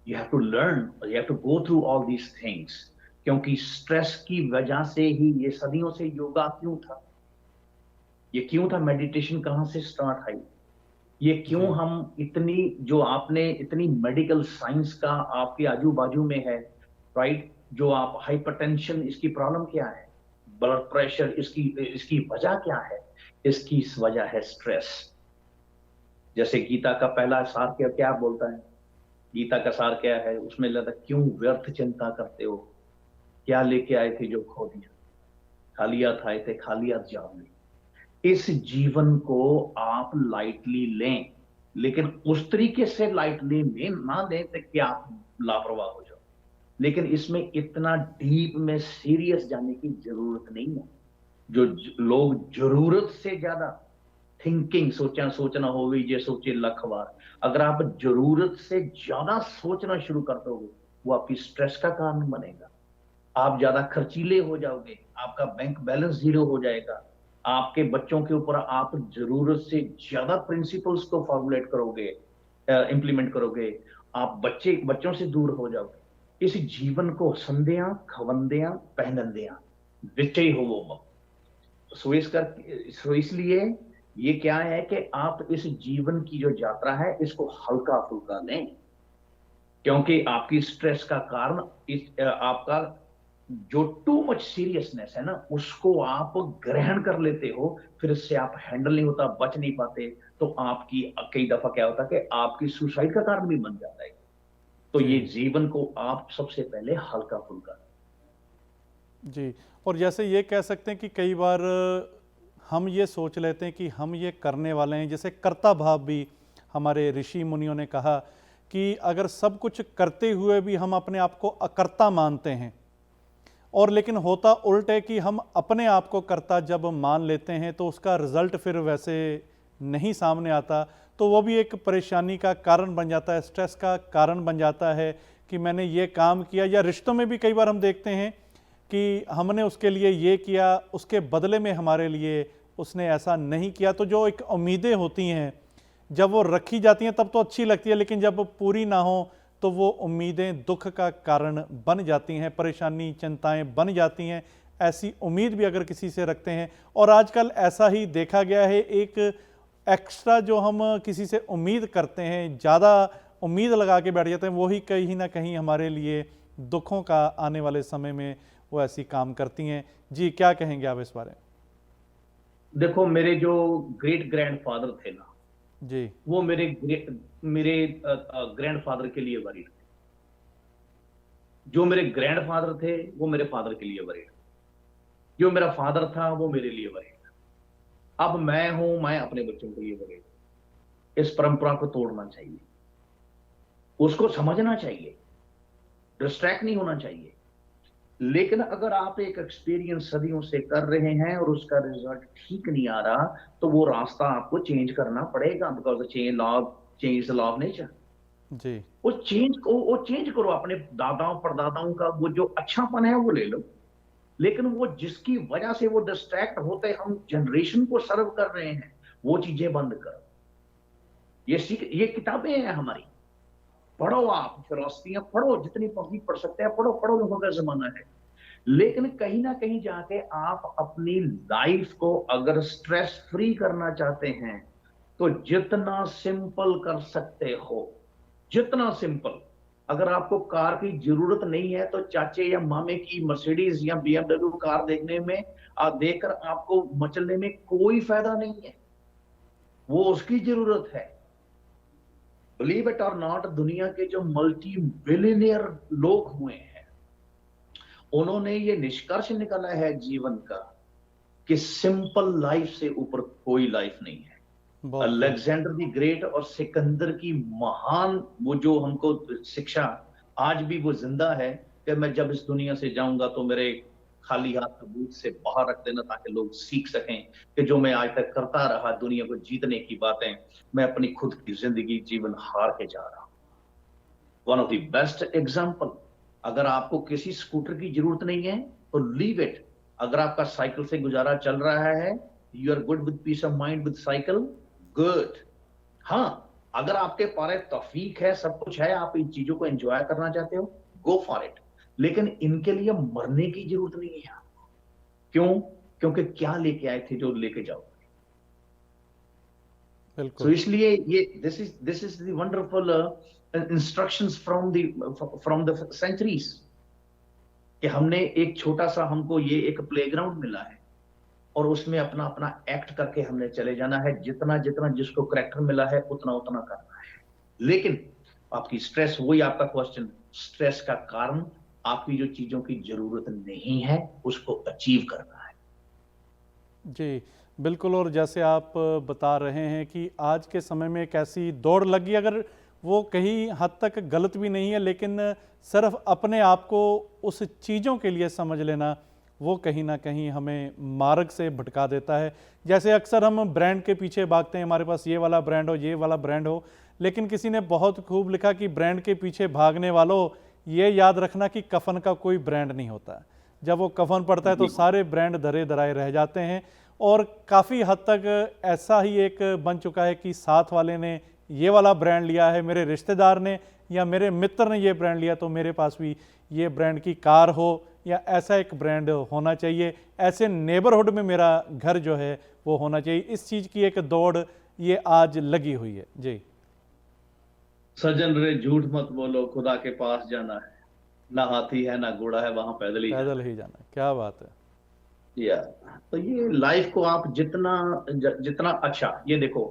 You have to learn, you have to go through all these things. क्योंकि स्ट्रेस की वजह से ही ये सदियों से योगा क्यों था, ये क्यों था, मेडिटेशन कहाँ से स्टार्ट आई, ये क्यों जी। हम इतनी, जो आपने इतनी मेडिकल साइंस का आपके आजू बाजू में है, राइट, जो आप हाइपरटेंशन, इसकी प्रॉब्लम क्या है, ब्लड प्रेशर, इसकी इसकी वजह क्या है, इसकी वजह है स्ट्रेस। जैसे गीता का पहला सार क्या क्या बोलता है, गीता का सार क्या है, उसमें लगता है, क्यों व्यर्थ चिंता करते हो, क्या लेके आए थे जो खो दिया, खाली हाथ आए थे खाली हाथ जाओगे। इस जीवन को आप लाइटली लें, लेकिन उस तरीके से लाइटली में ना लें कि आप लापरवाह हो जाओ। लेकिन इसमें इतना डीप में सीरियस जाने की जरूरत नहीं है। जो लोग जरूरत से ज्यादा थिंकिंग, सोचना सोचना होगी, ये सोचे लख बार। अगर आप जरूरत से ज्यादा सोचना शुरू कर दोगे, वो आपकी स्ट्रेस का कारण बनेगा। आप ज्यादा खर्चीले हो जाओगे, आपका बैंक बैलेंस जीरो हो जाएगा। आपके बच्चों के ऊपर आप जरूरत से ज्यादा प्रिंसिपल्स को फॉर्मुलेट करोगे, इंप्लीमेंट करोगे, आप बच्चों से दूर हो जाओगे। इस जीवन को संध्या खवंदिया पहनंदिया विचय हो वो। सो इसलिए ये क्या है कि आप इस जीवन की जो यात्रा है, इसको हल्का फुल्का लें। क्योंकि आपकी स्ट्रेस का कारण आपका जो टू मच सीरियसनेस है ना, उसको आप ग्रहण कर लेते हो, फिर इससे आप हैंडल नहीं होता, बच नहीं पाते। तो आपकी कई दफा क्या होता है कि आपकी सुसाइड का कारण भी बन जाता है। तो ये जी। जीवन को आप सबसे पहले हल्का फुल्का। जी। और जैसे ये कह सकते हैं कि कई बार हम ये सोच लेते हैं कि हम ये करने वाले हैं, जैसे कर्ता भाव भी हमारे ऋषि मुनियों ने कहा कि अगर सब कुछ करते हुए भी हम अपने आप को अकर्ता मानते हैं, और लेकिन होता उल्ट है कि हम अपने आप को कर्ता जब मान लेते हैं तो उसका रिजल्ट फिर वैसे नहीं सामने आता, तो वो भी एक परेशानी का कारण बन जाता है, स्ट्रेस का कारण बन जाता है कि मैंने ये काम किया। या रिश्तों में भी कई बार हम देखते हैं कि हमने उसके लिए ये किया, उसके बदले में हमारे लिए उसने ऐसा नहीं किया। तो जो एक उम्मीदें होती हैं, जब वो रखी जाती हैं तब तो अच्छी लगती है, लेकिन जब पूरी ना हो तो वो उम्मीदें दुख का कारण बन जाती हैं, परेशानी चिंताएं बन जाती हैं। ऐसी उम्मीद भी अगर किसी से रखते हैं, और आजकल ऐसा ही देखा गया है, एक एक्स्ट्रा जो हम किसी से उम्मीद करते हैं, ज़्यादा उम्मीद लगा के बैठ जाते हैं, वही कहीं ना कहीं हमारे लिए दुखों का आने वाले समय में वो ऐसी काम करती हैं। जी, क्या कहेंगे आप इस बारे में? देखो, मेरे जो ग्रेट ग्रैंडफादर थे ना, जी। वो मेरे ग्रैंडफादर के लिए वरीड थे। जो मेरे ग्रैंडफादर थे वो मेरे फादर के लिए वरीड थे। जो मेरा फादर था वो मेरे लिए वरीड था। अब मैं हूं, मैं अपने बच्चों के लिए वरीड हूं। इस परंपरा को तोड़ना चाहिए, उसको समझना चाहिए, डिस्ट्रैक्ट नहीं होना चाहिए। लेकिन अगर आप एक एक्सपीरियंस सदियों से कर रहे हैं और उसका रिजल्ट ठीक नहीं आ रहा, तो वो रास्ता आपको चेंज करना पड़ेगा, because change the law of nature. जी। वो चेंज करो। अपने दादाओं परदादाओं का वो जो अच्छापन है वो ले लो, लेकिन वो जिसकी वजह से वो डिस्ट्रैक्ट होते हम जनरेशन को सर्व कर रहे हैं, वो चीजें बंद करो। ये किताबें हैं हमारी, पढ़ो, आप फिलोसफियां पढ़ो, जितनी पढ़ सकते हैं पढ़ो, पढ़ो, लोगों का जमाना है। लेकिन कहीं ना कहीं जाके आप अपनी लाइफ को अगर स्ट्रेस फ्री करना चाहते हैं, तो जितना सिंपल कर सकते हो, जितना सिंपल, अगर आपको कार की जरूरत नहीं है तो चाचे या मामे की मर्सिडीज या बीएमडब्ल्यू कार देखने में देखकर आपको मचलने में कोई फायदा नहीं है, वो उसकी जरूरत है। बिलीव इट और नॉट, दुनिया के जो मल्टी बिलियनियर लोग हुए हैं, उन्होंने ये निष्कर्ष निकाला है जीवन का कि सिंपल लाइफ से ऊपर कोई लाइफ नहीं है। बहुत खूब। अलेक्जेंडर द ग्रेट और सिकंदर की महान वो जो हमको शिक्षा आज भी वो जिंदा है कि मैं जब इस दुनिया से जाऊंगा तो मेरे खाली हाथ सबूत से बाहर रख देना, ताकि लोग सीख सकें कि जो मैं आज तक करता रहा दुनिया को जीतने की बातें, मैं अपनी खुद की जिंदगी जीवन हार के जा रहा हूं। One of the best example, अगर आपको किसी स्कूटर की जरूरत नहीं है तो लीव इट। अगर आपका साइकिल से गुजारा चल रहा है, you are good with peace of mind with cycle, good. हाँ, अगर आपके पास तौफीक है, सब कुछ है, आप इन चीजों को एंजॉय करना चाहते हो, गो फॉर इट। लेकिन इनके लिए मरने की जरूरत नहीं है आपको। क्यों? क्योंकि क्या लेके आए थे जो लेके जाओ। सो बिल्कुल। इसलिए ये this is the wonderful instructions from the centuries, कि हमने एक छोटा सा, हमको ये एक प्लेग्राउंड मिला है और उसमें अपना अपना एक्ट करके हमने चले जाना है। जितना जितना जिसको करेक्टर मिला है उतना उतना करना है। लेकिन आपकी स्ट्रेस, वही आपका क्वेश्चन, स्ट्रेस का कारण आपकी जो चीजों की जरूरत नहीं है उसको अचीव करना है। जी, बिल्कुल। और जैसे आप बता रहे हैं कि आज के समय में एक ऐसी दौड़ लगी, अगर वो कहीं हद तक गलत भी नहीं है, लेकिन सिर्फ अपने आप को उस चीज़ों के लिए समझ लेना, वो कहीं ना कहीं हमें मार्ग से भटका देता है। जैसे अक्सर हम ब्रांड के पीछे भागते हैं, हमारे पास ये वाला ब्रांड हो, ये वाला ब्रांड हो, लेकिन किसी ने बहुत खूब लिखा कि ब्रांड के पीछे भागने वालों, ये याद रखना कि कफन का कोई ब्रांड नहीं होता। जब वो कफन पड़ता है तो सारे ब्रांड धरे धराए रह जाते हैं। और काफ़ी हद तक ऐसा ही एक बन चुका है कि साथ वाले ने ये वाला ब्रांड लिया है, मेरे रिश्तेदार ने या मेरे मित्र ने ये ब्रांड लिया, तो मेरे पास भी ये ब्रांड की कार हो या ऐसा एक ब्रांड होना चाहिए, ऐसे नेबरहुड में मेरा घर जो है वो होना चाहिए। इस चीज़ की एक दौड़ ये आज लगी हुई है। जी सज्जन रे झूठ मत बोलो, खुदा के पास जाना है, ना हाथी है ना घोड़ा है, वहां पैदल ही जाना पैदल ही जाना, क्या बात है। है। या तो ये लाइफ को आप जितना जितना अच्छा, ये देखो,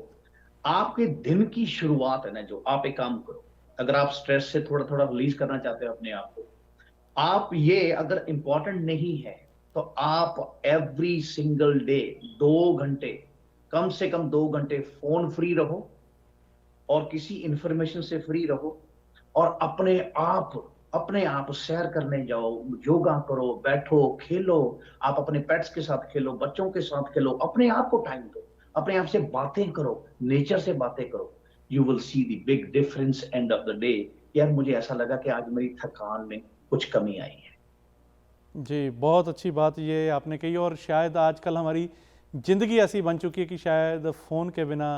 आपके दिन की शुरुआत है ना, जो आप एक काम करो, अगर आप स्ट्रेस से थोड़ा थोड़ा रिलीज करना चाहते हो अपने आप को, आप ये अगर इंपॉर्टेंट नहीं है तो आप एवरी सिंगल डे 2 घंटे, कम से कम 2 घंटे फोन फ्री रहो और किसी इंफॉर्मेशन से फ्री रहो, और अपने आप सैर करने जाओ, योगा करो, बैठो, खेलो, आप अपने पेट्स के साथ खेलो, बच्चों के साथ खेलो, अपने आप को टाइम दो, अपने आप से बातें करो, नेचर से बातें करो। You will see the big difference end of the day. यार मुझे ऐसा लगा कि आज मेरी थकान में कुछ कमी आई है। जी, बहुत अच्छी बात ये आपने कही। और शायद आजकल हमारी ज़िंदगी ऐसी बन चुकी है कि शायद फ़ोन के बिना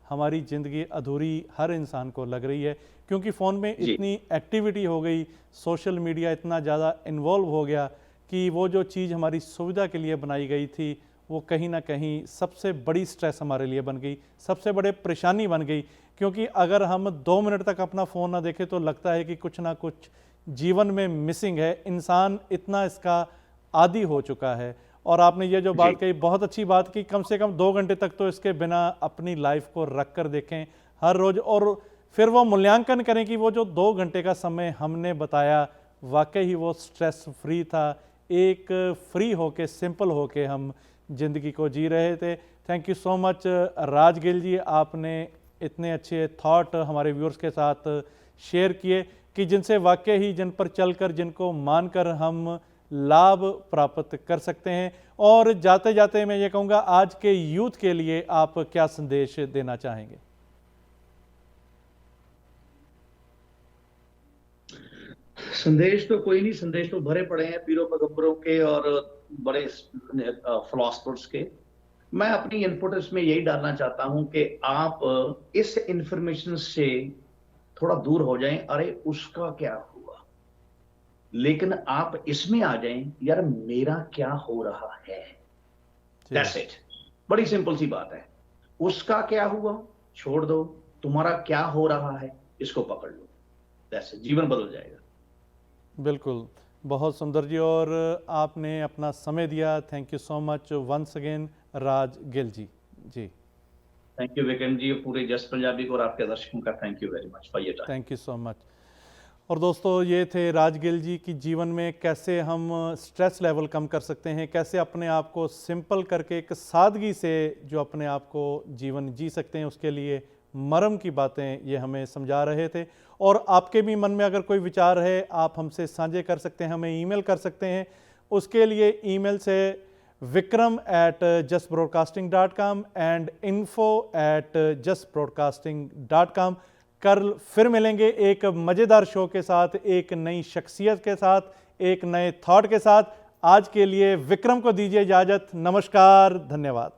हमारी ज़िंदगी अधूरी हर इंसान को लग रही है, क्योंकि फ़ोन में जी इतनी एक्टिविटी हो गई, सोशल मीडिया इतना ज़्यादा इन्वॉल्व हो गया कि वो जो चीज़ हमारी सुविधा के लिए बनाई गई थी, वो कहीं ना कहीं सबसे बड़ी स्ट्रेस हमारे लिए बन गई, सबसे बड़े परेशानी बन गई। क्योंकि अगर हम 2 मिनट तक अपना फ़ोन ना देखें तो लगता है कि कुछ ना कुछ जीवन में मिसिंग है। इंसान इतना इसका आदी हो चुका है। और आपने ये जो जी बात कही, बहुत अच्छी बात की, कम से कम 2 घंटे तक तो इसके बिना अपनी लाइफ को रख कर देखें हर रोज़, और फिर वो मूल्यांकन करें कि वो जो 2 घंटे का समय हमने बताया वाकई ही वो स्ट्रेस फ्री था, एक फ्री होके, सिंपल होके हम जिंदगी को जी रहे थे। थैंक यू सो मच राज गिल जी, आपने इतने अच्छे थॉट हमारे व्यूअर्स के साथ शेयर किए कि जिनसे वाकई ही, जिन पर चलकर, जिनको मानकर हम लाभ प्राप्त कर सकते हैं। और जाते जाते मैं ये कहूँगा, आज के यूथ के लिए आप क्या संदेश देना चाहेंगे? संदेश तो कोई नहीं, संदेश तो भरे पड़े हैं पीरों पैगंबरों के और बड़े फिलोसफर्स के। मैं अपनी इनपुट इसमें यही डालना चाहता हूं कि आप इस इंफॉर्मेशन से थोड़ा दूर हो जाएं, अरे उसका क्या हुआ, लेकिन आप इसमें आ जाएं, यार मेरा क्या हो रहा है। जी दैट्स इट। बड़ी सिंपल सी बात है। उसका क्या हुआ छोड़ दो, तुम्हारा क्या हो रहा है इसको पकड़ लो। दैट्स इट, जीवन बदल जाएगा। बिल्कुल, बहुत सुंदर जी, और आपने अपना समय दिया। Thank you so much once again Raj Gill ji. जी, थैंक यू विक्रम जी, पूरे जस्ट पंजाबी को और आपके दर्शकों का thank you very much for your time. Thank you so much. और दोस्तों, ये थे राज गिल जी की जीवन में कैसे हम स्ट्रेस लेवल कम कर सकते हैं, कैसे अपने आप को सिंपल करके एक सादगी से जो अपने आप को जीवन जी सकते हैं, उसके लिए मरम की बातें ये हमें समझा रहे थे। और आपके भी मन में अगर कोई विचार है, आप हमसे साझे कर सकते हैं, हमें ईमेल कर सकते हैं। उसके लिए ईमेल से vikram@justbroadcasting.com एंड info@justbroadcasting.com। कल फिर मिलेंगे एक मज़ेदार शो के साथ, एक नई शख्सियत के साथ, एक नए थॉट के साथ। आज के लिए विक्रम को दीजिए इजाज़त। नमस्कार, धन्यवाद।